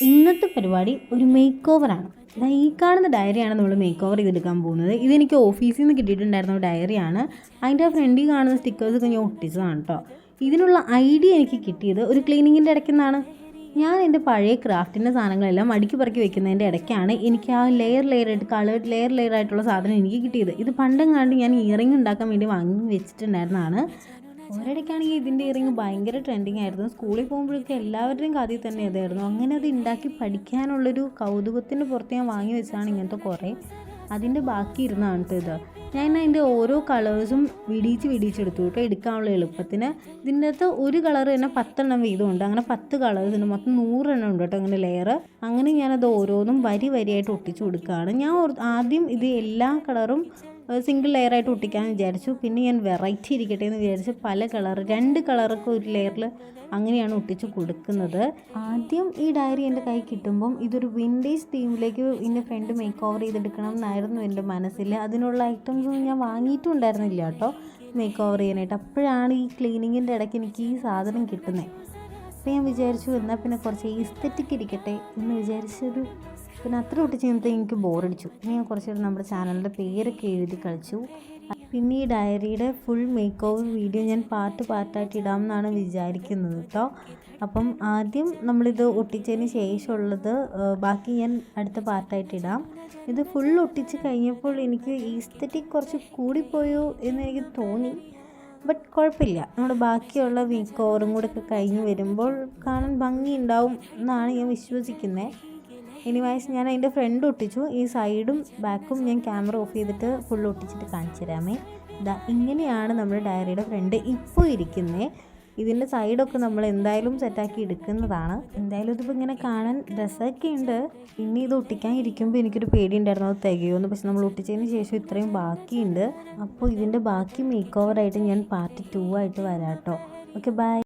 ഇന്നത്തെ പരിപാടി ഒരു മേക്ക് ഓവറാണ്. ഈ കാണുന്ന ഡയറിയാണ് നമ്മൾ മേക്ക് ഓവർ ചെയ്തെടുക്കാൻ പോകുന്നത്. ഇതെനിക്ക് ഓഫീസിൽ നിന്ന് കിട്ടിയിട്ടുണ്ടായിരുന്ന ഒരു ഡയറിയാണ്. അതിൻ്റെ ഫ്രണ്ടിൽ കാണുന്ന സ്റ്റിക്കേഴ്സൊക്കെ ഞാൻ ഒട്ടിച്ചതാണ് കേട്ടോ. ഇതിനുള്ള ഐഡിയ എനിക്ക് കിട്ടിയത് ഒരു ക്ലീനിങ്ങിൻ്റെ ഇടയ്ക്ക് നിന്നാണ്. ഞാൻ എൻ്റെ പഴയ ക്രാഫ്റ്റിൻ്റെ സാധനങ്ങളെല്ലാം അടുക്കി പറക്കി വെക്കുന്നതിൻ്റെ ഇടയ്ക്കാണ് എനിക്ക് ആ ലെയറായിട്ട് കളേർഡ് ലെയർ ആയിട്ടുള്ള സാധനം എനിക്ക് കിട്ടിയത്. ഇത് പണ്ടെങ്ങാണ്ട് ഞാൻ ഇയറിംഗ് ഉണ്ടാക്കാൻ വേണ്ടി വാങ്ങി വെച്ചിട്ടുണ്ടായിരുന്നതാണ്. ഒരിടയ്ക്കാണെങ്കിൽ ഇതിൻ്റെ ഇയറിംഗ് ഭയങ്കര ട്രെൻഡിങ് ആയിരുന്നു. സ്കൂളിൽ പോകുമ്പോഴൊക്കെ എല്ലാവരുടെയും കഥയിൽ തന്നെ ഇതായിരുന്നു. അങ്ങനെ അത് ഉണ്ടാക്കി പഠിക്കാനുള്ളൊരു കൗതുകത്തിന് പുറത്ത് ഞാൻ വാങ്ങി വെച്ചാണ് ഇങ്ങനത്തെ കുറേ. അതിൻ്റെ ബാക്കി ഇരുന്നാണ് ഇത്. ഞാൻ അതിൻ്റെ ഓരോ കളേഴ്സും വിടിയിച്ചെടുത്തു കേട്ടോ, എടുക്കാനുള്ള എളുപ്പത്തിന്. ഇതിൻ്റെ അകത്ത് ഒരു കളർ തന്നെ 10 വീതമുണ്ട്. അങ്ങനെ 10 കളേഴ്സ് ഉണ്ട്. മൊത്തം 100 ഉണ്ട് കേട്ടോ അങ്ങനെ ലെയർ. അങ്ങനെ ഞാനത് ഓരോന്നും വരിയായിട്ട് ഒട്ടിച്ചു കൊടുക്കുകയാണ്. ഞാൻ ആദ്യം ഇത് എല്ലാ കളറും സിംഗിൾ ലെയറായിട്ട് ഒട്ടിക്കാമെന്ന് വിചാരിച്ചു. പിന്നെ ഞാൻ വെറൈറ്റി ഇരിക്കട്ടെ എന്ന് വിചാരിച്ച് പല കളർ 2 കളറൊക്കെ ഒരു ലെയറിൽ അങ്ങനെയാണ് ഒട്ടിച്ച് കൊടുക്കുന്നത്. ആദ്യം ഈ ഡയറി എൻ്റെ കൈ കിട്ടുമ്പം ഇതൊരു വിൻറ്റേജ് തീമിലേക്ക് എൻ്റെ ഫ്രണ്ട് മേക്ക് ഓവർ ചെയ്തെടുക്കണം എന്നായിരുന്നു എൻ്റെ മനസ്സിൽ. അതിനുള്ള ഐറ്റംസൊന്നും ഞാൻ വാങ്ങിയിട്ടുണ്ടായിരുന്നില്ല കേട്ടോ മേക്ക് ഓവർ ചെയ്യാനായിട്ട്. അപ്പോഴാണ് ഈ ക്ലീനിങ്ങിൻ്റെ ഇടയ്ക്ക് എനിക്ക് ഈ സാധനം കിട്ടുന്നത്. അപ്പോൾ ഞാൻ വിചാരിച്ചു എന്നാൽ പിന്നെ കുറച്ച് ഈസ്തെറ്റിക് ഇരിക്കട്ടെ എന്ന് വിചാരിച്ചൊരു പിന്നെ അത്ര ഒട്ടിച്ച് കഴിഞ്ഞപ്പോൾ എനിക്ക് ബോറടിച്ചു. പിന്നെ ഞാൻ കുറച്ച് നമ്മുടെ ചാനലിൻ്റെ പേരൊക്കെ എഴുതി കളിച്ചു. പിന്നെ ഈ ഡയറിയുടെ ഫുൾ മേക്ക് ഓവർ വീഡിയോ ഞാൻ പാർട്ടായിട്ട് ഇടാമെന്നാണ് വിചാരിക്കുന്നത് കേട്ടോ. അപ്പം ആദ്യം നമ്മളിത് ഒട്ടിച്ചതിന് ശേഷമുള്ളത് ബാക്കി ഞാൻ അടുത്ത പാർട്ടായിട്ട് ഇടാം. ഇത് ഫുൾ ഒട്ടിച്ച് കഴിഞ്ഞപ്പോൾ എനിക്ക് ഈസ്തെറ്റിക് കുറച്ച് കൂടിപ്പോയോ എന്നെനിക്ക് തോന്നി. ബട്ട് കുഴപ്പമില്ല, നമ്മുടെ ബാക്കിയുള്ള മേക്ക് ഓവറും കൂടെ ഒക്കെ കഴിഞ്ഞ് വരുമ്പോൾ കാണാൻ ഭംഗി ഉണ്ടാവും എന്നാണ് ഞാൻ വിശ്വസിക്കുന്നത്. എനിവൈസ് ഞാൻ അതിൻ്റെ ഫ്രണ്ട് ഒട്ടിച്ചു. ഈ സൈഡും ബാക്കും ഞാൻ ക്യാമറ ഓഫ് ചെയ്തിട്ട് ഫുൾ ഒട്ടിച്ചിട്ട് കാണിച്ചു തരാമേ. ഇങ്ങനെയാണ് നമ്മുടെ ഡയറിയുടെ ഫ്രണ്ട് ഇപ്പോൾ ഇരിക്കുന്നത്. ഇതിൻ്റെ സൈഡൊക്കെ നമ്മൾ എന്തായാലും സെറ്റാക്കി എടുക്കുന്നതാണ്. എന്തായാലും ഇതിപ്പോൾ ഇങ്ങനെ കാണാൻ രസമൊക്കെ ഉണ്ട്. പിന്നെ ഇത് ഒട്ടിക്കാൻ ഇരിക്കുമ്പോൾ എനിക്കൊരു പേടി ഉണ്ടായിരുന്നു അത് തികയുമെന്ന്. പക്ഷെ നമ്മൾ ഒട്ടിച്ചതിന് ശേഷം ഇത്രയും ബാക്കിയുണ്ട്. അപ്പോൾ ഇതിൻ്റെ ബാക്കി മേക്ക് ഓവറായിട്ട് ഞാൻ പാർട്ട് 2 ആയിട്ട് വരാം കേട്ടോ. Okay, by.